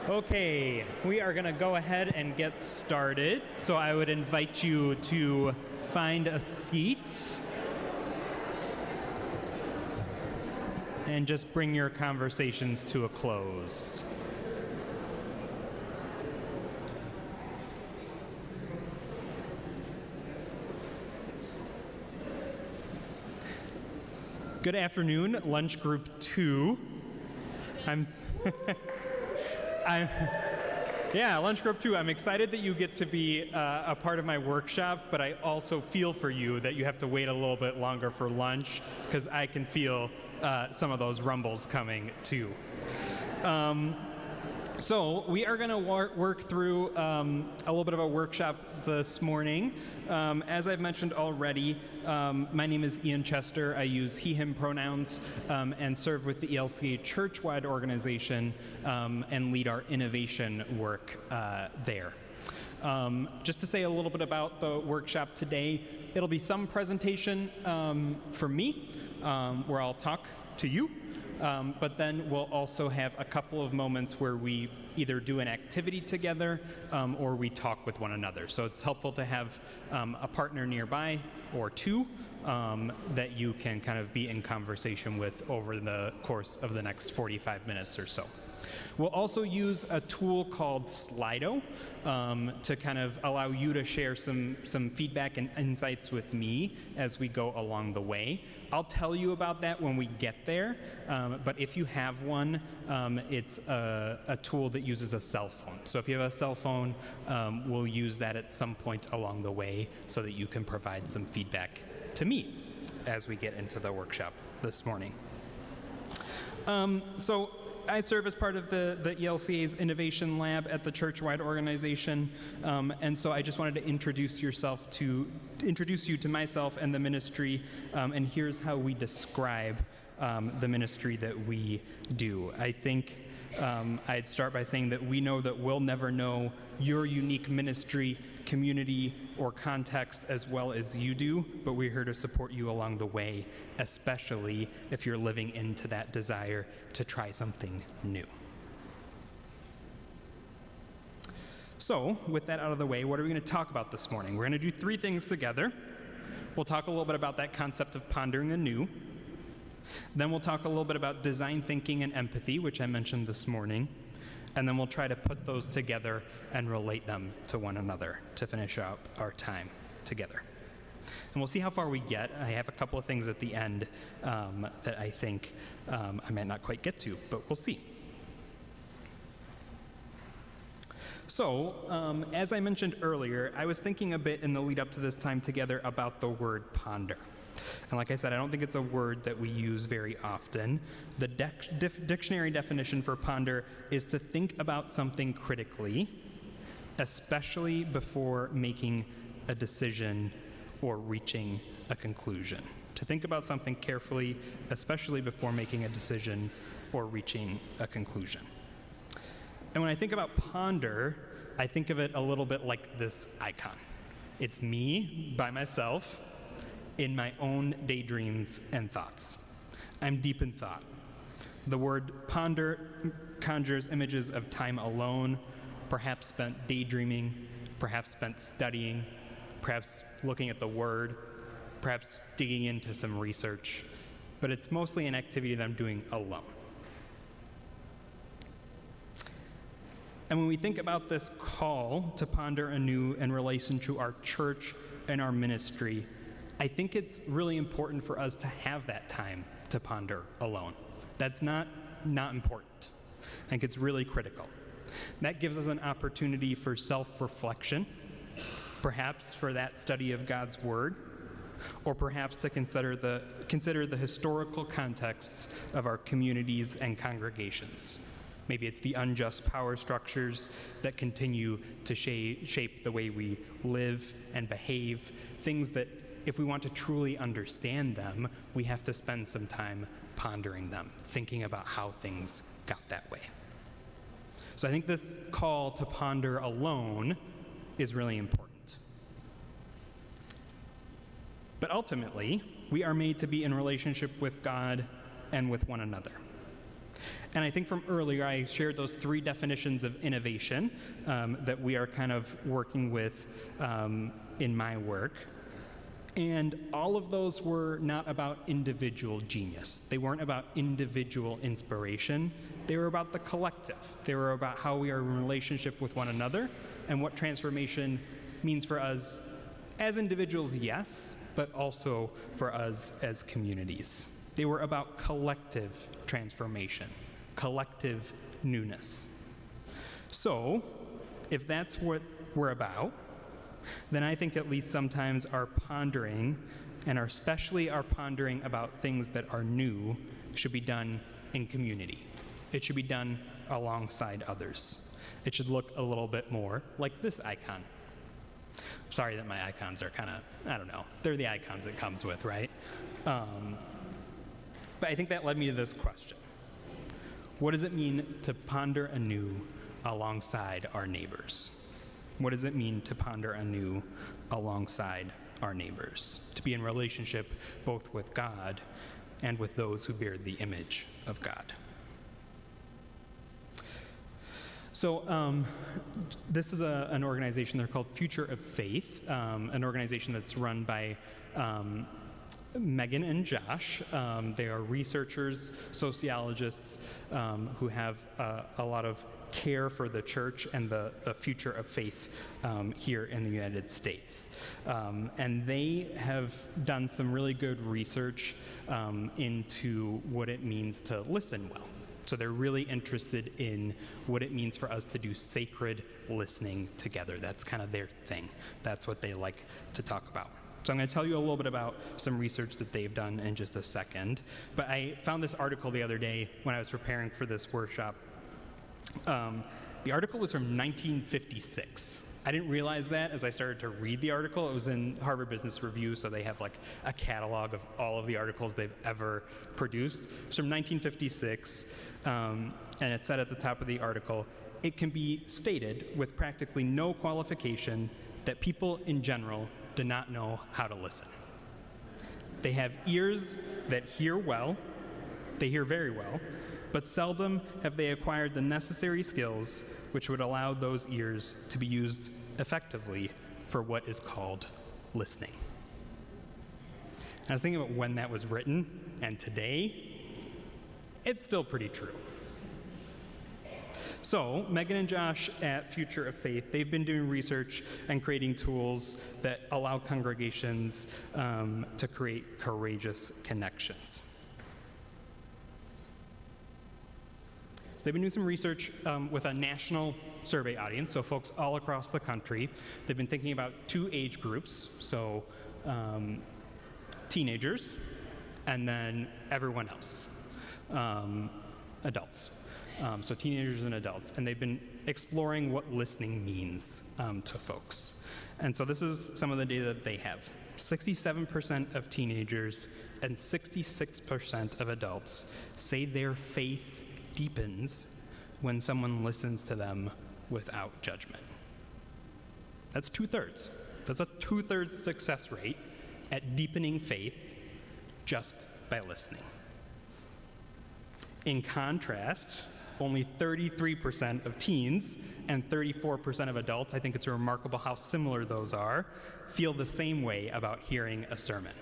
Okay, we are going to go ahead and get started. So I would invite you to find a seat and just bring your conversations to a close. Good afternoon, lunch group 2. Lunch group 2. I'm excited that you get to be a part of my workshop, but I also feel for you that you have to wait a little bit longer for lunch because I can feel some of those rumbles coming too. So we are going to work through a little bit of a workshop this morning. As I've mentioned already, my name is Iain Chester. I use he, him pronouns and serve with the ELCA church-wide organization and lead our innovation work there. Just to say a little bit about the workshop today, it'll be some presentation from me where I'll talk to you. But then we'll also have a couple of moments where we either do an activity together or we talk with one another. So it's helpful to have a partner nearby or two that you can kind of be in conversation with over the course of the next 45 minutes or so. We'll also use a tool called Slido to kind of allow you to share some feedback and insights with me as we go along the way. I'll tell you about that when we get there, but if you have one, it's a tool that uses a cell phone. So if you have a cell phone, we'll use that at some point along the way so that you can provide some feedback to me as we get into the workshop this morning. So I serve as part of the ELCA's Innovation Lab at the church-wide organization, and so I just wanted to introduce you to myself and the ministry, and here's how we describe the ministry that we do. I think I'd start by saying that we know that we'll never know your unique ministry, community, or context as well as you do, but we're here to support you along the way, especially if you're living into that desire to try something new. So, with that out of the way, what are we going to talk about this morning? We're going to do 3 things together. We'll talk a little bit about that concept of pondering anew. Then we'll talk a little bit about design thinking and empathy, which I mentioned this morning. And then we'll try to put those together and relate them to one another to finish up our time together. And we'll see how far we get. I have a couple of things at the end that I think I might not quite get to, but we'll see. So, as I mentioned earlier, I was thinking a bit in the lead up to this time together about the word ponder. And like I said, I don't think it's a word that we use very often. The dictionary definition for ponder is to think about something critically, especially before making a decision or reaching a conclusion. To think about something carefully, especially before making a decision or reaching a conclusion. And when I think about ponder, I think of it a little bit like this icon. It's me by myself, in my own daydreams and thoughts. I'm deep in thought. The word ponder conjures images of time alone, perhaps spent daydreaming, perhaps spent studying, perhaps looking at the word, perhaps digging into some research, but it's mostly an activity that I'm doing alone. And when we think about this call to ponder anew in relation to our church and our ministry, I think it's really important for us to have that time to ponder alone. That's not important. I think it's really critical. That gives us an opportunity for self-reflection, perhaps for that study of God's Word, or perhaps to consider the historical contexts of our communities and congregations. Maybe it's the unjust power structures that continue to shape the way we live and behave, things that if we want to truly understand them, we have to spend some time pondering them, thinking about how things got that way. So I think this call to ponder alone is really important. But ultimately, we are made to be in relationship with God and with one another. And I think from earlier, I shared those 3 definitions of innovation that we are kind of working with in my work. And all of those were not about individual genius. They weren't about individual inspiration. They were about the collective. They were about how we are in relationship with one another and what transformation means for us as individuals, yes, but also for us as communities. They were about collective transformation, collective newness. So, if that's what we're about, then I think at least sometimes our pondering, and especially our pondering about things that are new, should be done in community. It should be done alongside others. It should look a little bit more like this icon. Sorry that my icons are kind of, I don't know, they're the icons it comes with, right? But I think that led me to this question. What does it mean to ponder anew alongside our neighbors? What does it mean to ponder anew alongside our neighbors? To be in relationship both with God and with those who bear the image of God. So this is an organization, they're called Future of Faith, an organization that's run by Megan and Josh. They are researchers, sociologists who have a lot of care for the church and the future of faith here in the United States. And they have done some really good research into what it means to listen well. So they're really interested in what it means for us to do sacred listening together. That's kind of their thing. That's what they like to talk about. So I'm going to tell you a little bit about some research that they've done in just a second. But I found this article the other day when I was preparing for this workshop. The article was from 1956. I didn't realize that as I started to read the article. It was in Harvard Business Review, so they have like a catalog of all of the articles they've ever produced. It's from 1956, and it said at the top of the article, "It can be stated with practically no qualification that people in general do not know how to listen. They have ears that hear well, they hear very well, but seldom have they acquired the necessary skills which would allow those ears to be used effectively for what is called listening." And I was thinking about when that was written, and today, it's still pretty true. So, Megan and Josh at Future of Faith, they've been doing research and creating tools that allow congregations to create courageous connections. So they've been doing some research with a national survey audience, so folks all across the country. They've been thinking about 2 age groups, so teenagers, and then everyone else, adults. So teenagers and adults, and they've been exploring what listening means to folks. And so this is some of the data that they have. 67% of teenagers and 66% of adults say their faith deepens when someone listens to them without judgment. That's 2/3. That's a 2/3 success rate at deepening faith just by listening. In contrast, only 33% of teens and 34% of adults, I think it's remarkable how similar those are, feel the same way about hearing a sermon.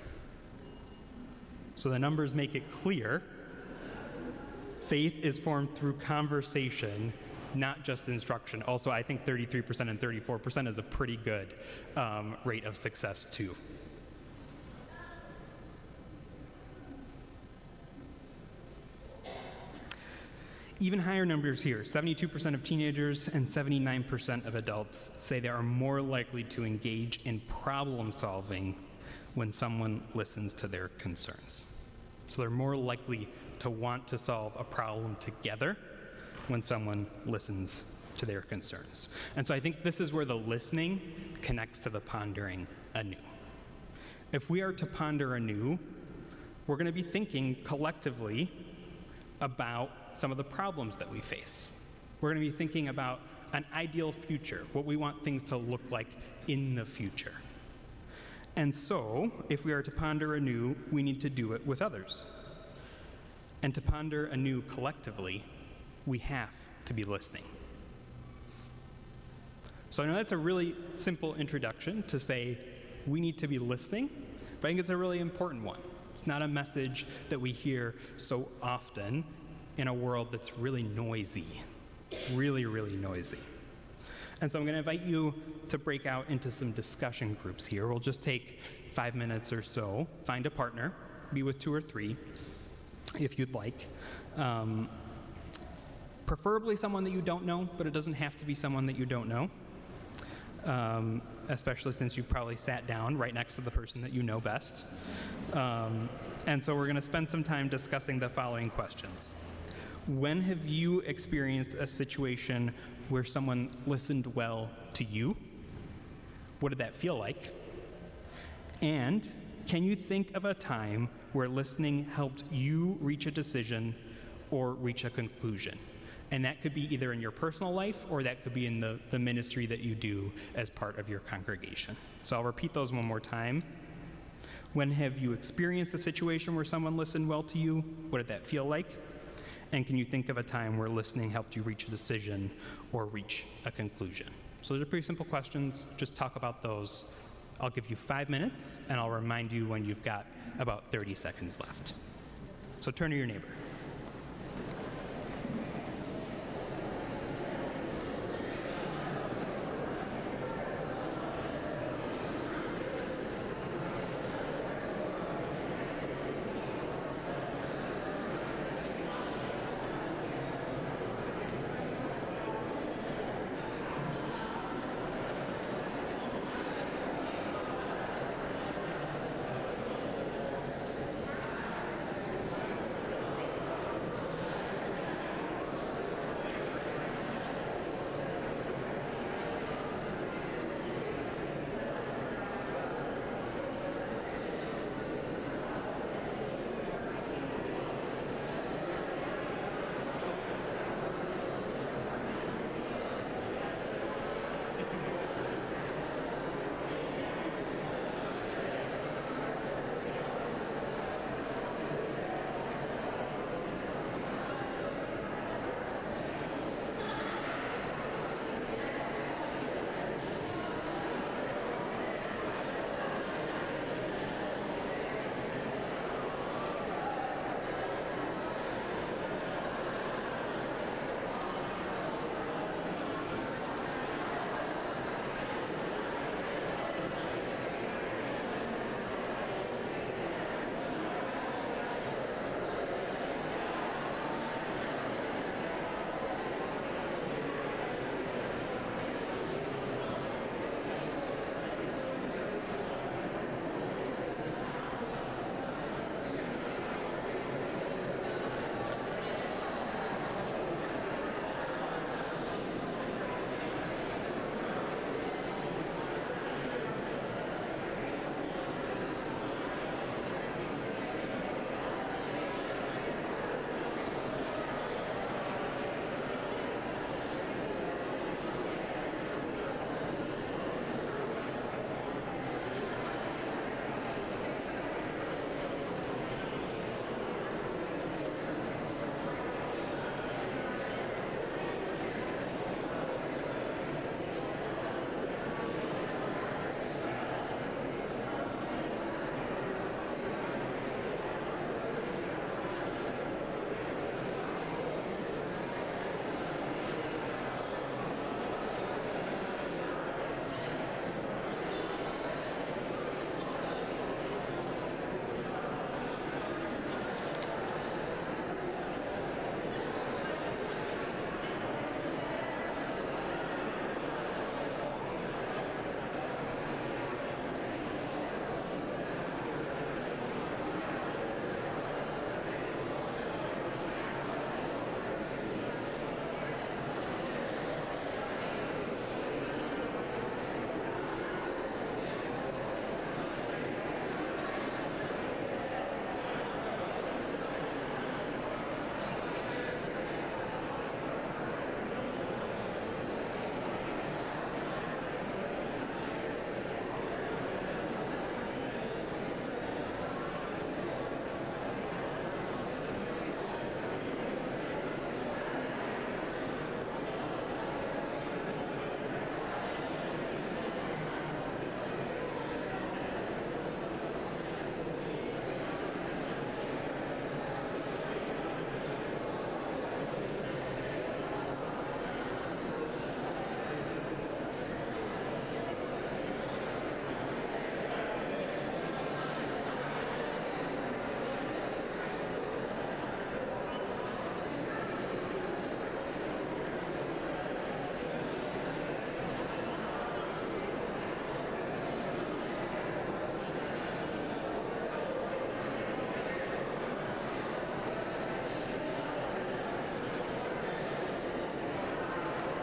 So the numbers make it clear faith is formed through conversation, not just instruction. Also, I think 33% and 34% is a pretty good rate of success too. Even higher numbers here, 72% of teenagers and 79% of adults say they are more likely to engage in problem solving when someone listens to their concerns. So they're more likely to want to solve a problem together when someone listens to their concerns. And so I think this is where the listening connects to the pondering anew. If we are to ponder anew, we're going to be thinking collectively about some of the problems that we face. We're going to be thinking about an ideal future, what we want things to look like in the future. And so, if we are to ponder anew, we need to do it with others. And to ponder anew collectively, We have to be listening. So I know that's a really simple introduction to say we need to be listening, but I think it's a really important one. It's not a message that we hear so often in a world that's really noisy, really, really noisy. And so I'm going to invite you to break out into some discussion groups here. We'll just take 5 minutes or so, find a partner, be with 2 or 3 if you'd like. Preferably someone that you don't know, but it doesn't have to be someone that you don't know, especially since you've probably sat down right next to the person that you know best. And so we're going to spend some time discussing the following questions. When have you experienced a situation where someone listened well to you? What did that feel like? And can you think of a time where listening helped you reach a decision or reach a conclusion? And that could be either in your personal life or that could be in the ministry that you do as part of your congregation. So I'll repeat those one more time. When have you experienced a situation where someone listened well to you? What did that feel like? And can you think of a time where listening helped you reach a decision or reach a conclusion? So those are pretty simple questions. Just talk about those. I'll give you 5 minutes, and I'll remind you when you've got about 30 seconds left. So turn to your neighbor.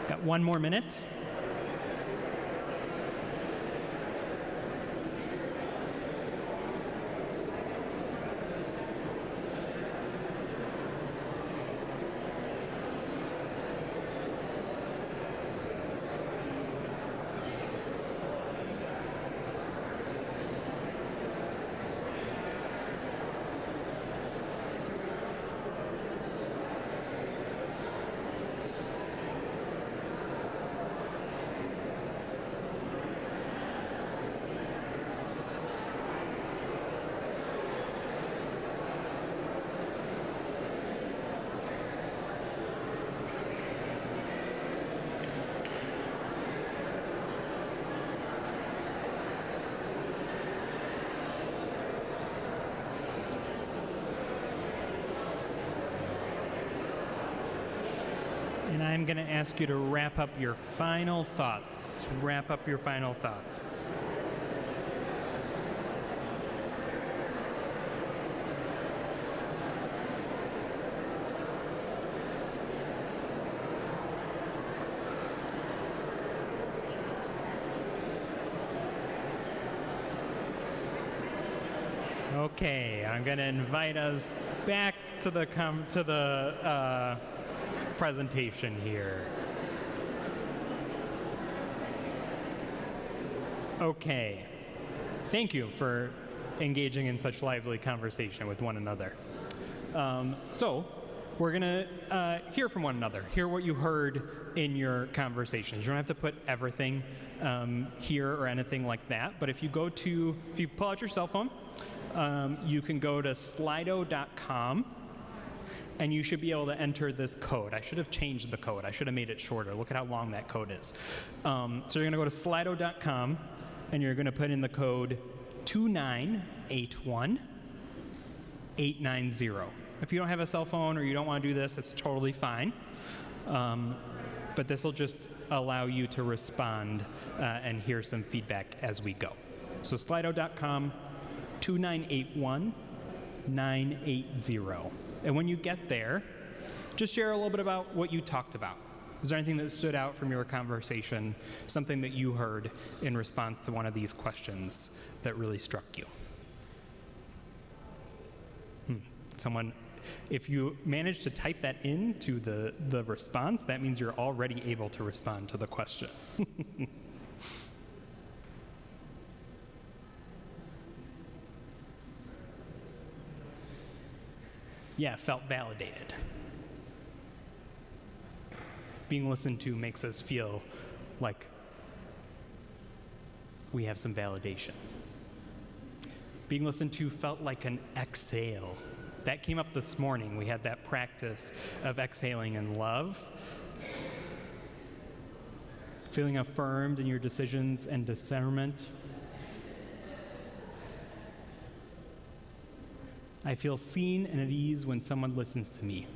Got 1 more minute. And I'm going to ask you to wrap up your final thoughts. Wrap up your final thoughts. Okay, I'm going to invite us back to the presentation here. Okay, thank you for engaging in such lively conversation with one another. So we're gonna hear from one another, hear what you heard in your conversations. You don't have to put everything here or anything like that, but if you pull out your cell phone, you can go to slido.com and you should be able to enter this code. I should have changed the code. I should have made it shorter. Look at how long that code is. So you're gonna go to slido.com and you're gonna put in the code 2981890. If you don't have a cell phone or you don't wanna do this, it's totally fine. But this will just allow you to respond and hear some feedback as we go. So slido.com, 2981980. And when you get there, just share a little bit about what you talked about. Is there anything that stood out from your conversation, something that you heard in response to one of these questions that really struck you? Someone, if you manage to type that into the response, that means you're already able to respond to the question. Yeah, felt validated. Being listened to makes us feel like we have some validation. Being listened to felt like an exhale. That came up this morning. We had that practice of exhaling in love. Feeling affirmed in your decisions and discernment. I feel seen and at ease when someone listens to me,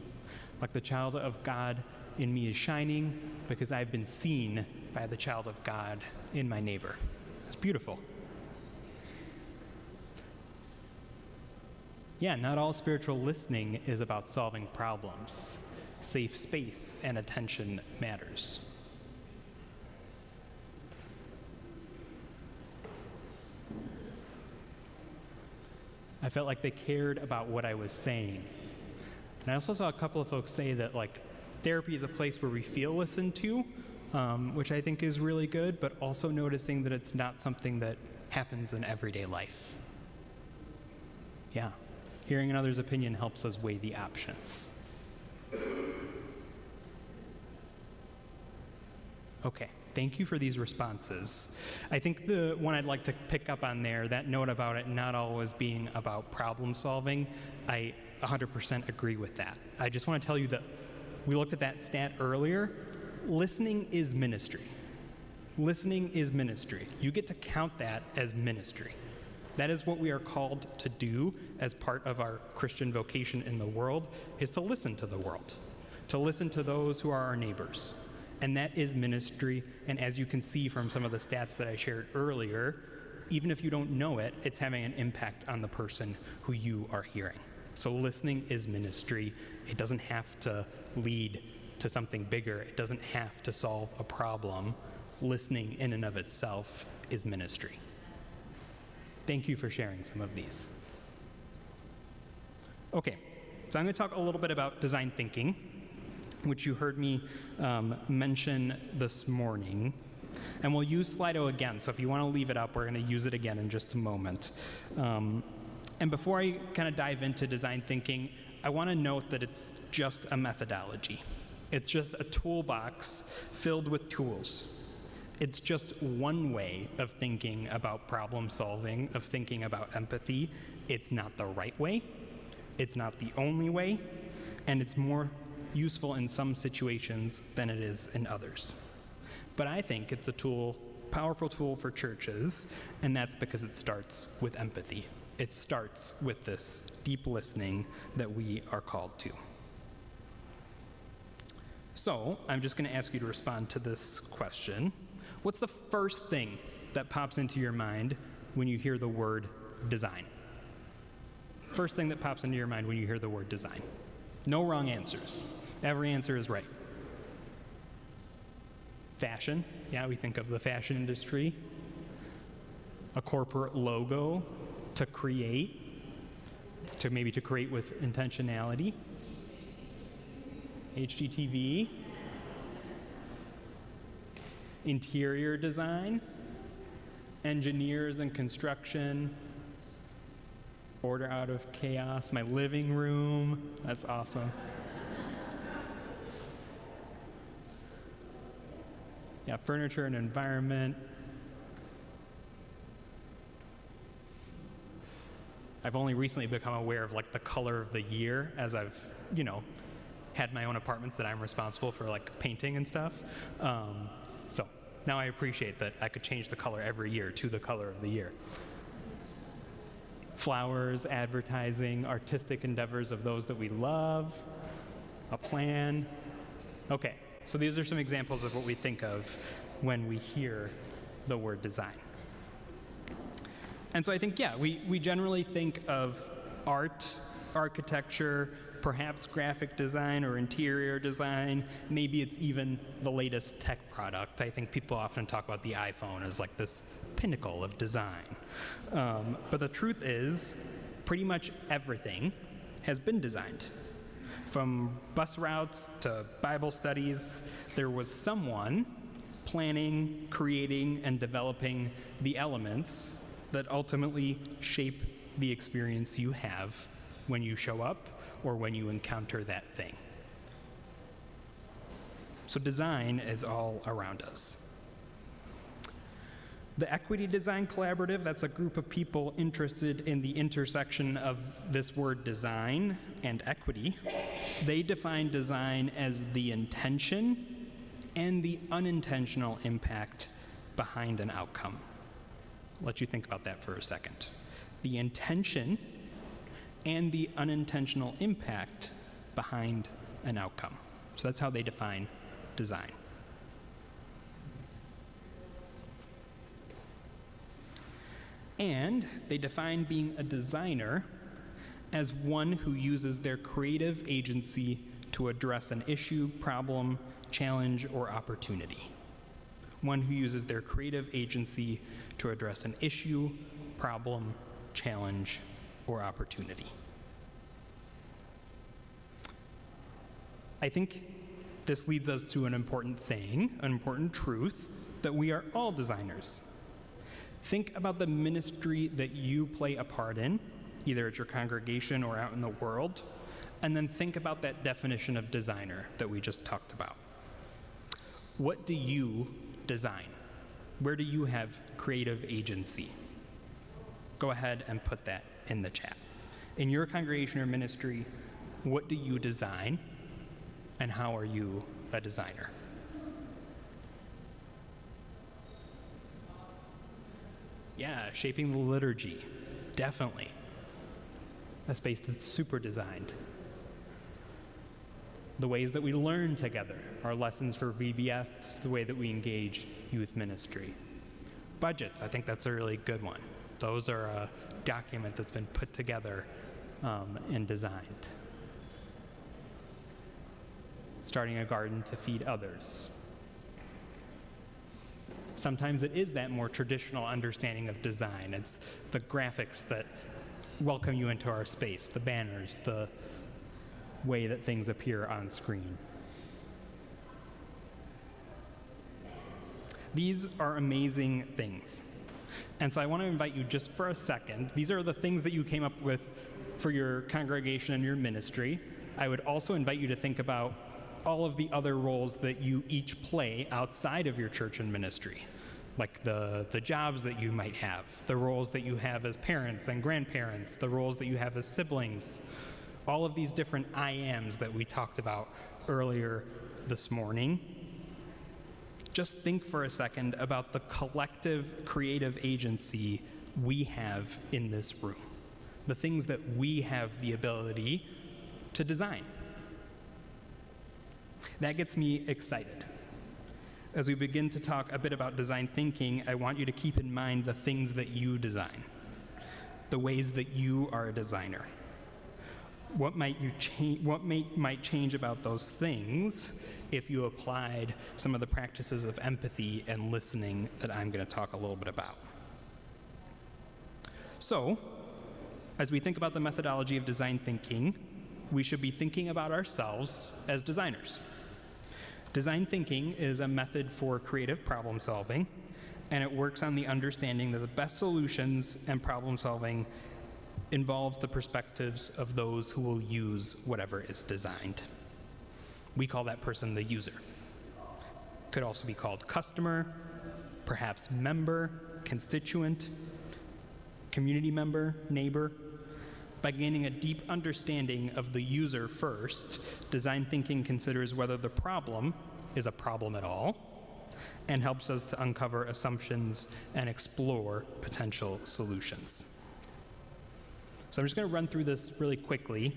like the child of God in me is shining because I've been seen by the child of God in my neighbor. It's beautiful. Yeah, not all spiritual listening is about solving problems. Safe space and attention matters. I felt like they cared about what I was saying. And I also saw a couple of folks say that therapy is a place where we feel listened to, which I think is really good, but also noticing that it's not something that happens in everyday life. Yeah, hearing another's opinion helps us weigh the options. Okay. Thank you for these responses. I think the one I'd like to pick up on there, that note about it not always being about problem solving, I 100% agree with that. I just want to tell you that we looked at that stat earlier. Listening is ministry. Listening is ministry. You get to count that as ministry. That is what we are called to do as part of our Christian vocation in the world, is to listen to the world, to listen to those who are our neighbors. And that is ministry, and as you can see from some of the stats that I shared earlier, even if you don't know it, it's having an impact on the person who you are hearing. So listening is ministry. It doesn't have to lead to something bigger. It doesn't have to solve a problem. Listening in and of itself is ministry. Thank you for sharing some of these. Okay, so I'm going to talk a little bit about design thinking, which you heard me mention this morning. And we'll use Slido again, so if you want to leave it up, we're going to use it again in just a moment. And before I kind of dive into design thinking, I want to note that it's just a methodology. It's just a toolbox filled with tools. It's just one way of thinking about problem solving, of thinking about empathy. It's not the right way. It's not the only way. And it's more useful in some situations than it is in others. But I think it's a tool, powerful tool for churches, and that's because it starts with empathy. It starts with this deep listening that we are called to. So, I'm just going to ask you to respond to this question. What's the first thing that pops into your mind when you hear the word design? First thing that pops into your mind when you hear the word design. No wrong answers. Every answer is right. Fashion. Yeah, we think of the fashion industry. A corporate logo to create, to create with intentionality. HGTV. Interior design. Engineers and construction. Order out of chaos. My living room. That's awesome. Yeah, furniture and environment. I've only recently become aware of like the color of the year as I've, had my own apartments that I'm responsible for like painting and stuff. So now I appreciate that I could change the color every year to the color of the year. Flowers, advertising, artistic endeavors of those that we love, a plan. Okay, so these are some examples of what we think of when we hear the word design. And so I think, we generally think of art, architecture, perhaps graphic design or interior design. Maybe it's even the latest tech product. I think people often talk about the iPhone as like this pinnacle of design. But the truth is, pretty much everything has been designed. From bus routes to Bible studies, there was someone planning, creating, and developing the elements that ultimately shape the experience you have when you show up or when you encounter that thing. So design is all around us. The Equity Design Collaborative, that's a group of people interested in the intersection of this word design and equity. They define design as the intention and the unintentional impact behind an outcome. I'll let you think about that for a second. The intention and the unintentional impact behind an outcome. So that's how they define design. And they define being a designer as one who uses their creative agency to address an issue, problem, challenge, or opportunity. One who uses their creative agency to address an issue, problem, challenge, or opportunity. I think this leads us to an important thing, an important truth, that we are all designers. Think about the ministry that you play a part in, either at your congregation or out in the world, and then think about that definition of designer that we just talked about. What do you design? Where do you have creative agency? Go ahead and put that in the chat. In your congregation or ministry, what do you design, and how are you a designer? Yeah, shaping the liturgy, definitely. A space that's super designed. The ways that we learn together, our lessons for VBS, the way that we engage youth ministry. Budgets, I think that's a really good one. Those are a document that's been put together and designed. starting a garden to feed others. Sometimes it is that more traditional understanding of design. It's the graphics that welcome you into our space, the banners, the way that things appear on screen. These are amazing things. And so I want to invite you just for a second. These are the things that you came up with for your congregation and your ministry. I would also invite you to think about all of the other roles that you each play outside of your church and ministry, like the jobs that you might have, the roles that you have as parents and grandparents, the roles that you have as siblings, all of these different I ams that we talked about earlier this morning. Just think for a second about the collective creative agency we have in this room, the things that we have the ability to design. That gets me excited. As we begin to talk a bit about design thinking, I want you to keep in mind the things that you design, the ways that you are a designer. What might change about those things if you applied some of the practices of empathy and listening that I'm going to talk a little bit about? So, as we think about the methodology of design thinking, we should be thinking about ourselves as designers. Design thinking is a method for creative problem solving, and it works on the understanding that the best solutions and problem solving involves the perspectives of those who will use whatever is designed. We call that person the user. Could also be called customer, perhaps member, constituent, community member, neighbor. By gaining a deep understanding of the user first, design thinking considers whether the problem is a problem at all and helps us to uncover assumptions and explore potential solutions. So I'm just going to run through this really quickly.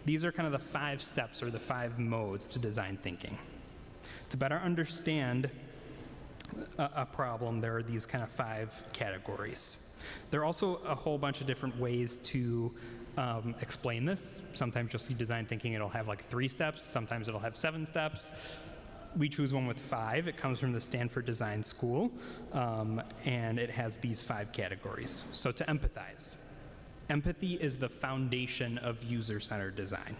These are kind of the 5 steps or the 5 modes to design thinking. To better understand a problem, there are these kind of 5 categories. There are also a whole bunch of different ways to explain this. Sometimes you'll see design thinking, it'll have like 3 steps. Sometimes it'll have 7 steps. We choose one with 5. It comes from the Stanford Design School, and it has these 5 categories. So to empathize. Empathy is the foundation of user-centered design.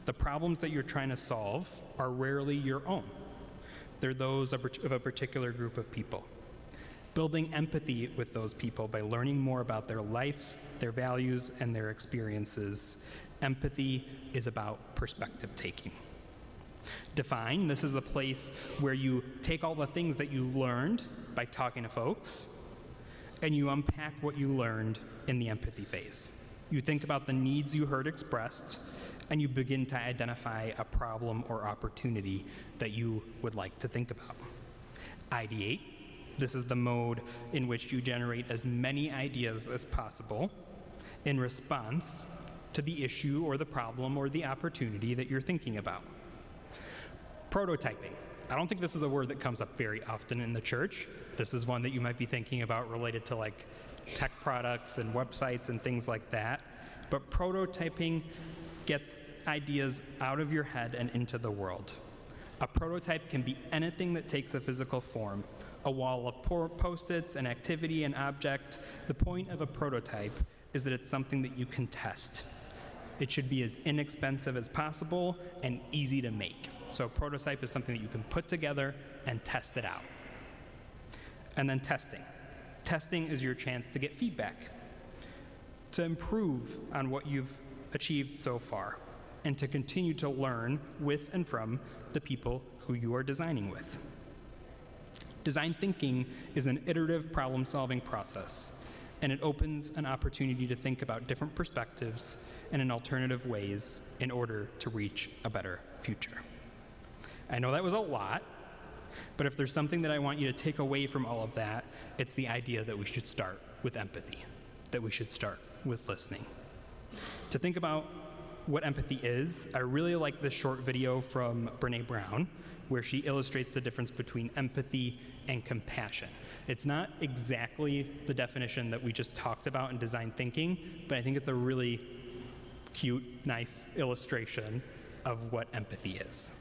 The problems that you're trying to solve are rarely your own. They're those of a particular group of people. Building empathy with those people by learning more about their life, their values, and their experiences. Empathy is about perspective taking. Define, this is the place where you take all the things that you learned by talking to folks, and you unpack what you learned in the empathy phase. You think about the needs you heard expressed, and you begin to identify a problem or opportunity that you would like to think about. Ideate. This is the mode in which you generate as many ideas as possible in response to the issue or the problem or the opportunity that you're thinking about. Prototyping. I don't think this is a word that comes up very often in the church. This is one that you might be thinking about related to like tech products and websites and things like that. But prototyping gets ideas out of your head and into the world. A prototype can be anything that takes a physical form. A wall of Post-its, an activity, an object. The point of a prototype is that it's something that you can test. It should be as inexpensive as possible and easy to make. So a prototype is something that you can put together and test it out. And then testing. Testing is your chance to get feedback, to improve on what you've achieved so far, and to continue to learn with and from the people who you are designing with. Design thinking is an iterative problem-solving process, and it opens an opportunity to think about different perspectives and in alternative ways in order to reach a better future. I know that was a lot, but if there's something that I want you to take away from all of that, it's the idea that we should start with empathy, that we should start with listening. To think about what empathy is, I really like this short video from Brené Brown, where she illustrates the difference between empathy and compassion. It's not exactly the definition that we just talked about in design thinking, but I think it's a really cute, nice illustration of what empathy is.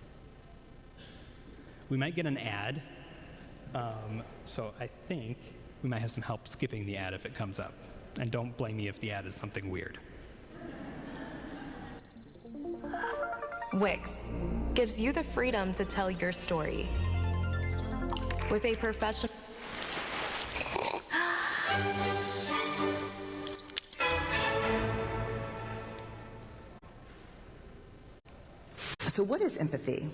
We might get an ad, so I think we might have some help skipping the ad if it comes up. And don't blame me if the ad is something weird. Wix gives you the freedom to tell your story. With a professional... So what is empathy,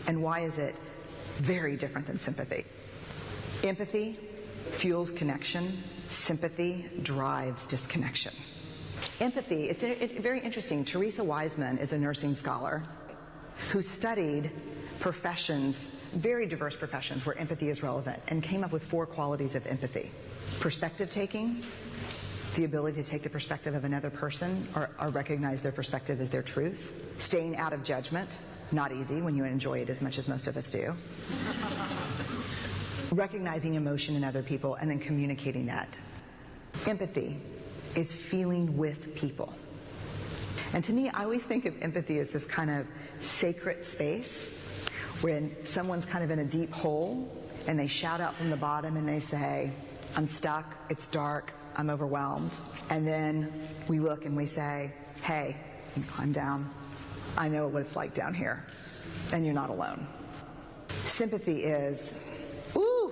and why is it very different than sympathy? Empathy fuels connection. Sympathy drives disconnection. Empathy, it's very interesting. Teresa Wiseman is a nursing scholar who studied professions, very diverse professions where empathy is relevant, and came up with 4 qualities of empathy. Perspective taking, the ability to take the perspective of another person or recognize their perspective as their truth. Staying out of judgment, not easy when you enjoy it as much as most of us do. Recognizing emotion in other people and then communicating that. Empathy is feeling with people. And to me, I always think of empathy as this kind of sacred space when someone's kind of in a deep hole and they shout out from the bottom and they say, "I'm stuck, it's dark, I'm overwhelmed." And then we look and we say, "Hey, you climb down. I know what it's like down here, and you're not alone." Sympathy is, "Ooh,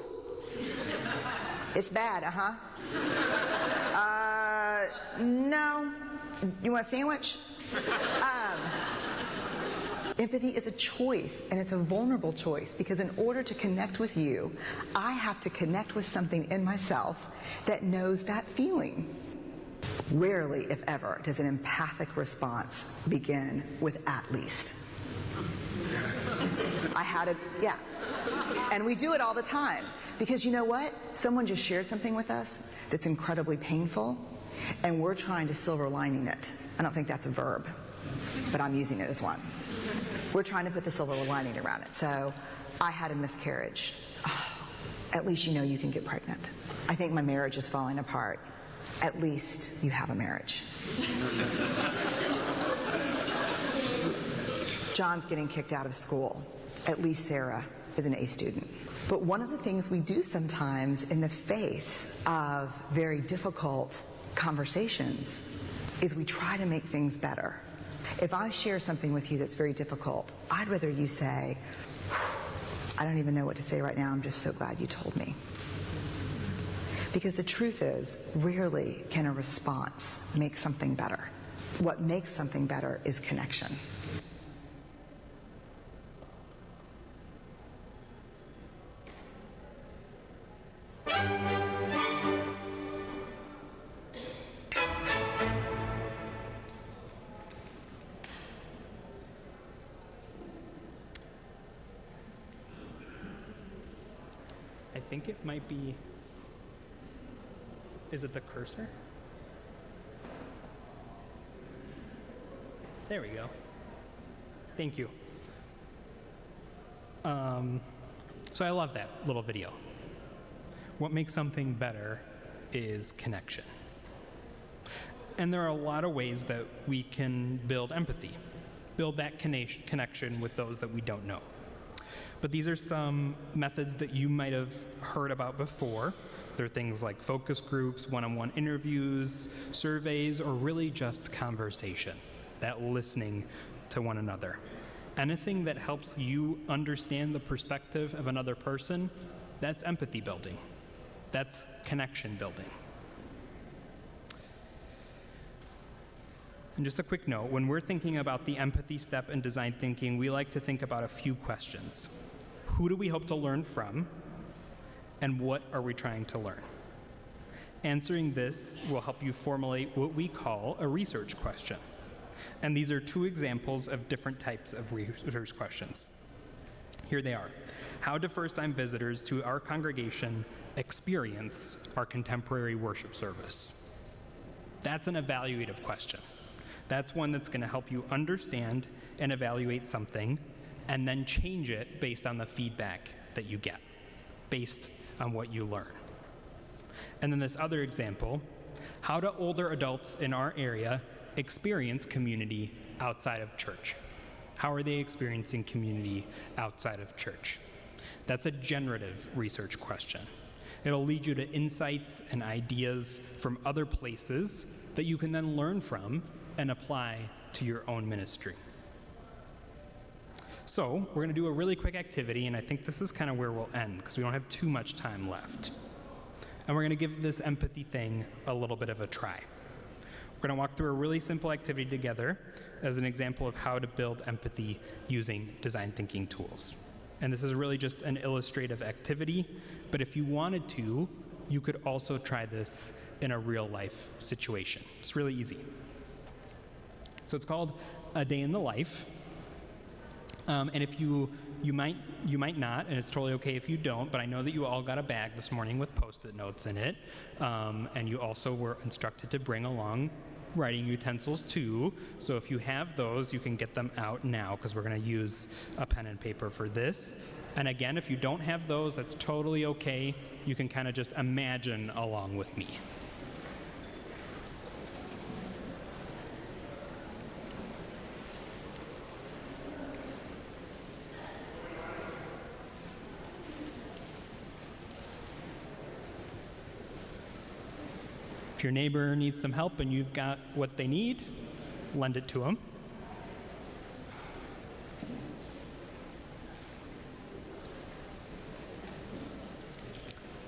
it's bad, no, you want a sandwich?" Empathy is a choice, and it's a vulnerable choice, because in order to connect with you, I have to connect with something in myself that knows that feeling. Rarely, if ever, does an empathic response begin with "at least." Yeah. And we do it all the time. Because you know what? Someone just shared something with us that's incredibly painful, and we're trying to silver lining it. I don't think that's a verb, but I'm using it as one. We're trying to put the silver lining around it. So, I had a miscarriage. Oh, at least you know you can get pregnant. I think my marriage is falling apart. At least you have a marriage. John's getting kicked out of school. At least Sarah is an A student. But one of the things we do sometimes in the face of very difficult conversations is we try to make things better. If I share something with you that's very difficult, I'd rather you say, "I don't even know what to say right now, I'm just so glad you told me." Because the truth is, rarely can a response make something better. What makes something better is connection. I think it might be, is it the cursor? There we go. Thank you. So I love that little video. What makes something better is connection. And there are a lot of ways that we can build empathy, build that connection with those that we don't know. But these are some methods that you might have heard about before. There are things like focus groups, one-on-one interviews, surveys, or really just conversation, that listening to one another. Anything that helps you understand the perspective of another person, that's empathy building. That's connection building. And just a quick note, when we're thinking about the empathy step in design thinking, we like to think about a few questions. Who do we hope to learn from? And what are we trying to learn? Answering this will help you formulate what we call a research question. And these are 2 examples of different types of research questions. Here they are. How do first-time visitors to our congregation experience our contemporary worship service? That's an evaluative question. That's one that's going to help you understand and evaluate something and then change it based on the feedback that you get, based on what you learn. And then this other example, how do older adults in our area experience community outside of church? How are they experiencing community outside of church? That's a generative research question. It'll lead you to insights and ideas from other places that you can then learn from and apply to your own ministry. So we're going to do a really quick activity, and I think this is kind of where we'll end because we don't have too much time left. And we're going to give this empathy thing a little bit of a try. We're going to walk through a really simple activity together as an example of how to build empathy using design thinking tools. And this is really just an illustrative activity, but if you wanted to, you could also try this in a real life situation. It's really easy. So it's called A Day in the Life. And if you might not, and it's totally okay if you don't, but I know that you all got a bag this morning with Post-it notes in it, and you also were instructed to bring along writing utensils too. So if you have those, you can get them out now because we're going to use a pen and paper for this. And again, if you don't have those, that's totally okay. You can kind of just imagine along with me. If your neighbor needs some help and you've got what they need, lend it to them.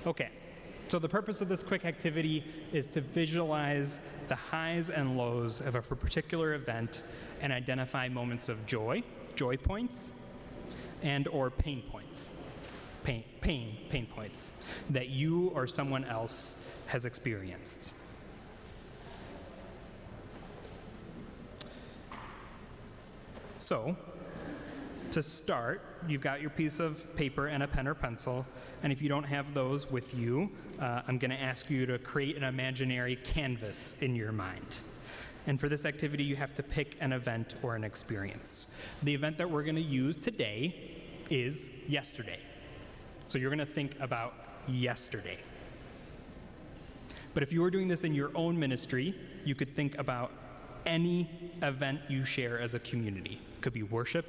Okay, so the purpose of this quick activity is to visualize the highs and lows of a particular event and identify moments of joy points, and or pain points, pain points that you or someone else has experienced. So, to start, you've got your piece of paper and a pen or pencil, and if you don't have those with you, I'm going to ask you to create an imaginary canvas in your mind. And for this activity, you have to pick an event or an experience. The event that we're going to use today is yesterday. So you're going to think about yesterday. But if you were doing this in your own ministry, you could think about any event you share as a community. It could be worship,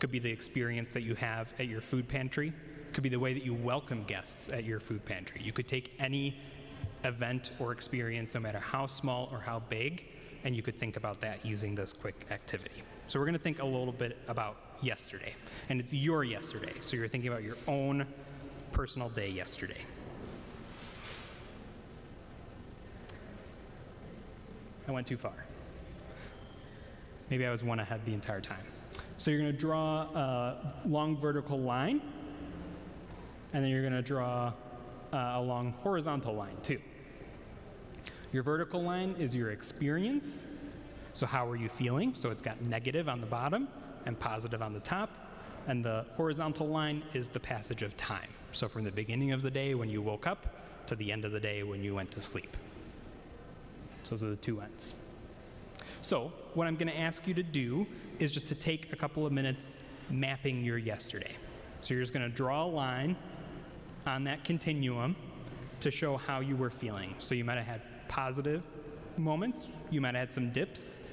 could be the experience that you have at your food pantry, could be the way that you welcome guests at your food pantry. You could take any event or experience, no matter how small or how big, and you could think about that using this quick activity. So we're going to think a little bit about yesterday, and it's your yesterday, so you're thinking about your own personal day yesterday. I went too far. Maybe I was one ahead the entire time. So you're going to draw a long vertical line, and then you're going to draw a long horizontal line too. Your vertical line is your experience. So how are you feeling? So it's got negative on the bottom and positive on the top. And the horizontal line is the passage of time. So from the beginning of the day when you woke up to the end of the day when you went to sleep. So those are the two ends. So what I'm going to ask you to do is just to take a couple of minutes mapping your yesterday. So you're just going to draw a line on that continuum to show how you were feeling. So you might have had positive moments, you might have had some dips,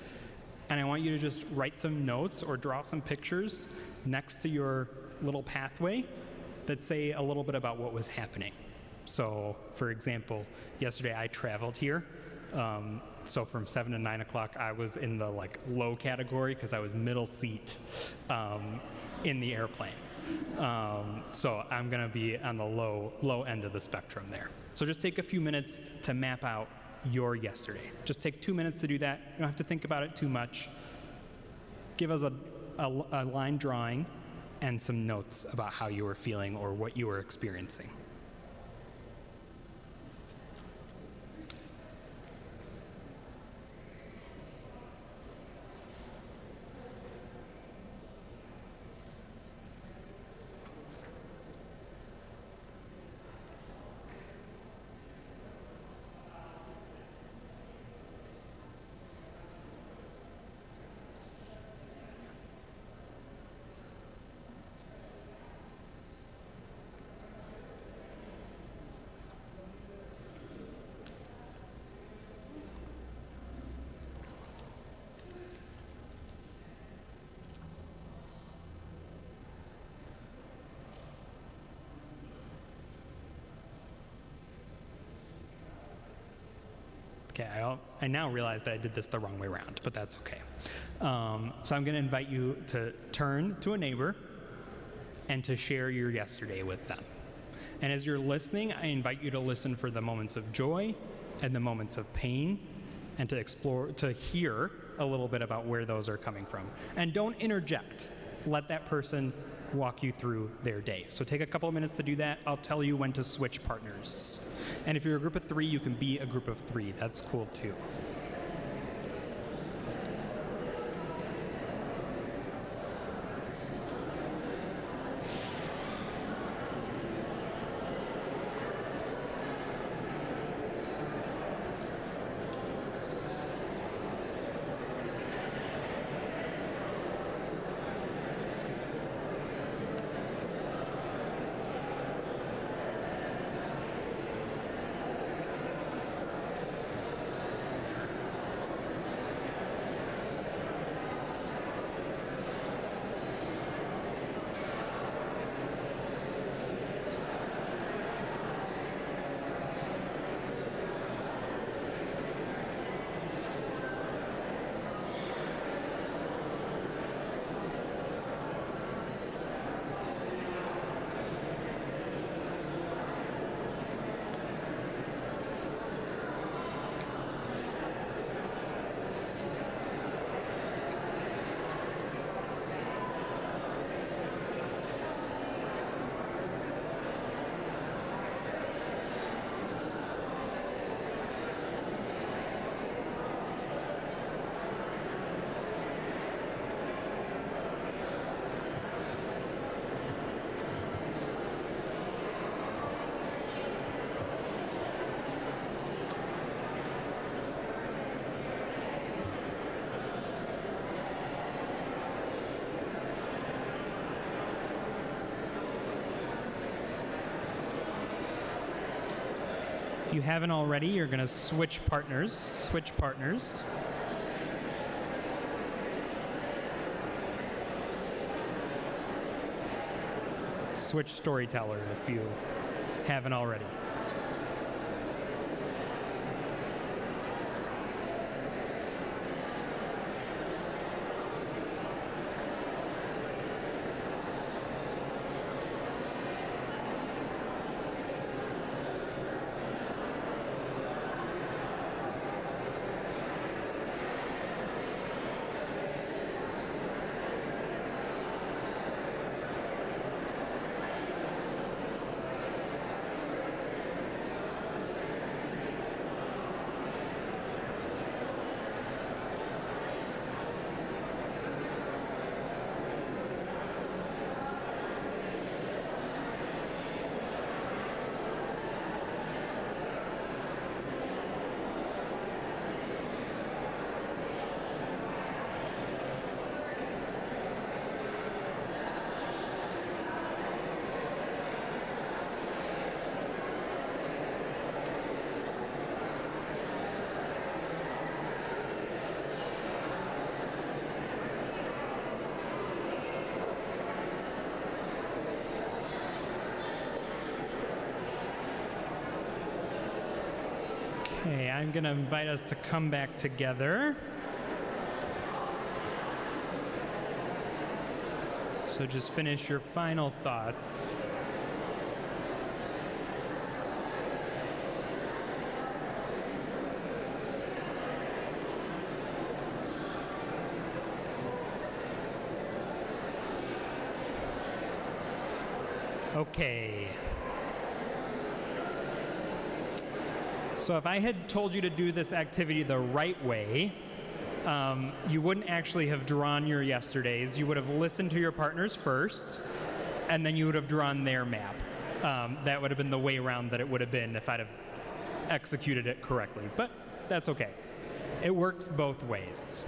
and I want you to just write some notes or draw some pictures next to your little pathway that say a little bit about what was happening. So, for example, yesterday I traveled here. So from 7 to 9 o'clock, I was in the low category because I was middle seat in the airplane. So I'm going to be on the low end of the spectrum there. So just take a few minutes to map out your yesterday. Just take 2 minutes to do that. You don't have to think about it too much. Give us a line drawing and some notes about how you were feeling or what you were experiencing. Okay, I now realize that I did this the wrong way around, but that's okay. So I'm going to invite you to turn to a neighbor and to share your yesterday with them. And as you're listening, I invite you to listen for the moments of joy and the moments of pain, and to explore, to hear a little bit about where those are coming from. And don't interject. Let that person walk you through their day. So take a couple of minutes to do that. I'll tell you when to switch partners. And if you're a group of 3, you can be a group of 3. That's cool too. If you haven't already, you're going to switch partners. Switch partners. Switch storyteller if you haven't already. Okay, I'm going to invite us to come back together. So just finish your final thoughts. Okay. So if I had told you to do this activity the right way, you wouldn't actually have drawn your yesterdays. You would have listened to your partners first, and then you would have drawn their map. That would have been the way around that it would have been if I'd have executed it correctly. But that's okay. It works both ways.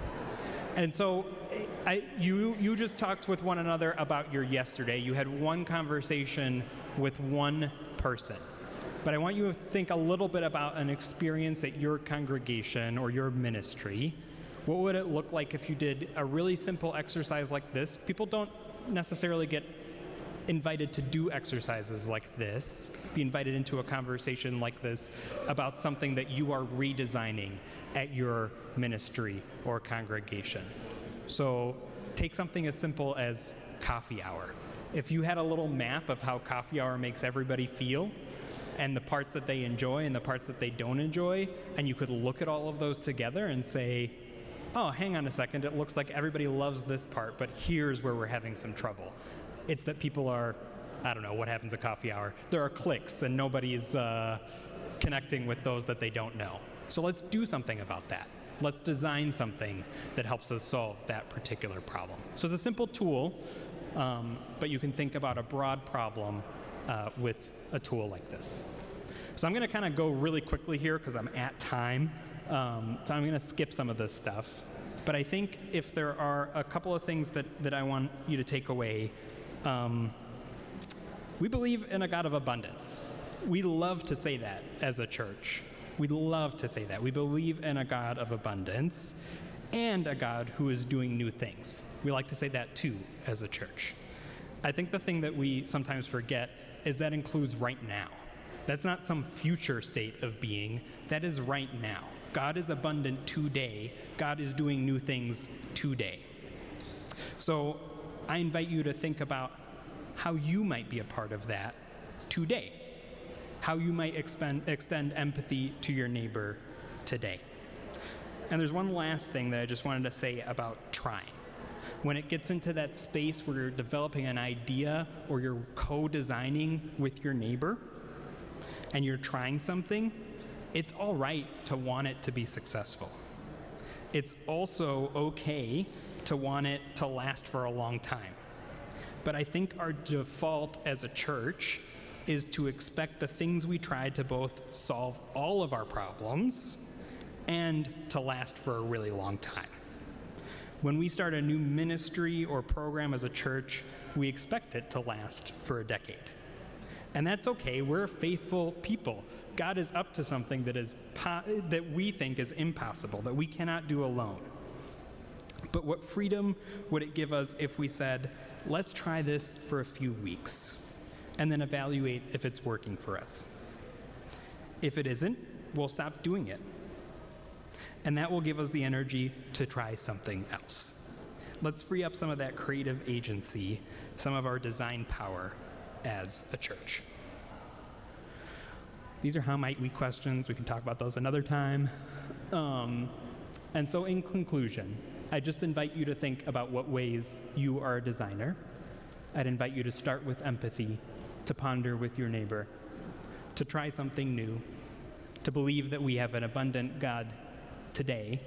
And so you just talked with one another about your yesterday. You had one conversation with one person. But I want you to think a little bit about an experience at your congregation or your ministry. What would it look like if you did a really simple exercise like this? People don't necessarily get invited to do exercises like this, be invited into a conversation like this about something that you are redesigning at your ministry or congregation. So take something as simple as coffee hour. If you had a little map of how coffee hour makes everybody feel, and the parts that they enjoy and the parts that they don't enjoy, and you could look at all of those together and say, oh, hang on a second, it looks like everybody loves this part, but here's where we're having some trouble. It's that people are, I don't know, what happens at coffee hour? There are cliques and nobody's connecting with those that they don't know. So let's do something about that. Let's design something that helps us solve that particular problem. So it's a simple tool, but you can think about a broad problem with a tool like this. So I'm going to kind of go really quickly here because I'm at time. So I'm going to skip some of this stuff. But I think if there are a couple of things that I want you to take away, we believe in a God of abundance. We love to say that as a church. We love to say that. We believe in a God of abundance and a God who is doing new things. We like to say that too as a church. I think the thing that we sometimes forget is that includes right now. That's not some future state of being. That is right now. God is abundant today. God is doing new things today. So I invite you to think about how you might be a part of that today. How you might extend empathy to your neighbor today. And there's one last thing that I just wanted to say about trying. When it gets into that space where you're developing an idea or you're co-designing with your neighbor and you're trying something, it's all right to want it to be successful. It's also okay to want it to last for a long time. But I think our default as a church is to expect the things we try to both solve all of our problems and to last for a really long time. When we start a new ministry or program as a church, we expect it to last for a decade. And that's okay. We're faithful people. God is up to something that we think is impossible, that we cannot do alone. But what freedom would it give us if we said, let's try this for a few weeks and then evaluate if it's working for us. If it isn't, we'll stop doing it. And that will give us the energy to try something else. Let's free up some of that creative agency, some of our design power as a church. These are how might we questions. We can talk about those another time. And so in conclusion, I just invite you to think about what ways you are a designer. I'd invite you to start with empathy, to ponder with your neighbor, to try something new, to believe that we have an abundant God today,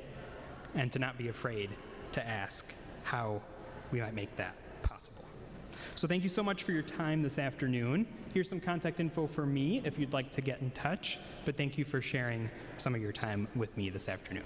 and to not be afraid to ask how we might make that possible. So thank you so much for your time this afternoon. Here's some contact info for me if you'd like to get in touch, but thank you for sharing some of your time with me this afternoon.